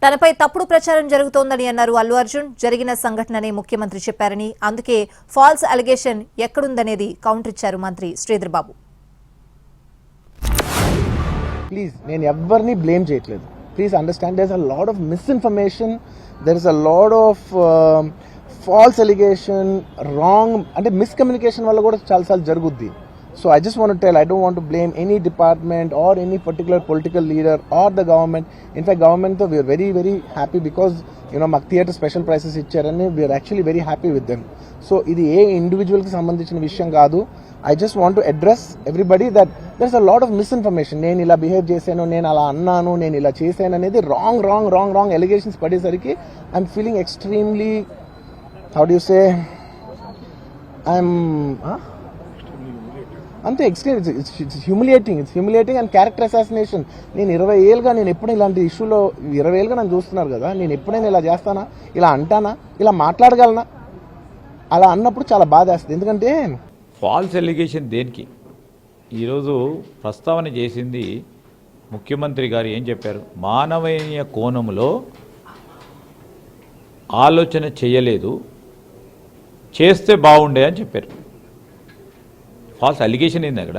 తనపై తప్పుడు ప్రచారం జరుగుతోందని అన్నారు అల్లు అర్జున్. జరిగిన సంఘటననే ముఖ్యమంత్రి చెప్పారని, అందుకే ఫాల్స్ అలిగేషన్ ఎక్కడుందనేది కౌంటర్ ఇచ్చారు మంత్రి శ్రీధర్ బాబు. ప్లీజ్, నేను ఎవరిని బ్లేమ్ చేయట్లేదు. Please understand, there is a lot of misinformation, there is a lot of false allegation, wrong అంటే మిస్కమ్యూనికేషన్ వల్ల కూడా చాలాసార్లు జరుగుద్ది. So I just want to tell, I don't want to blame any department or any particular political leader or the government. In fact, government though, we are very, very happy because, you know, maku theatre special prices ichcharani, we are actually very happy with them. So idi A individual ki sambandhinchina vishayam kaadu. I just want to address everybody that there's a lot of misinformation. నేను ఇలా behave చేశాను, నేను అలా అన్నాను, నేను ఇలా చేశాను అనేది wrong allegations పడేసరికి I'm feeling extremely, how do you say, అంతే extreme. It's humiliating and character assassination. నేను 20 ఏళ్ళుగా నేను ఎప్పుడు ఇలాంటి ఇష్యూలో 20 ఏళ్ళుగా నన్ను చూస్తున్నారు కదా, నేను ఎప్పుడైనా ఇలా చేస్తానా, ఇలా అంటానా, ఇలా మాట్లాడగలనా? అలా అన్నప్పుడు చాలా బాధ వేస్తుంది. ఎందుకంటే ఫాల్స్ ఎలిగేషన్ దేనికి ఈరోజు ప్రస్తావన చేసింది ముఖ్యమంత్రి గారు ఏం చెప్పారు? మానవీయ కోణంలో ఆలోచన చేయలేదు, చేస్తే బాగుండే అని చెప్పారు. ఫాల్స్ అలిగేషన్ ఏంది అక్కడ?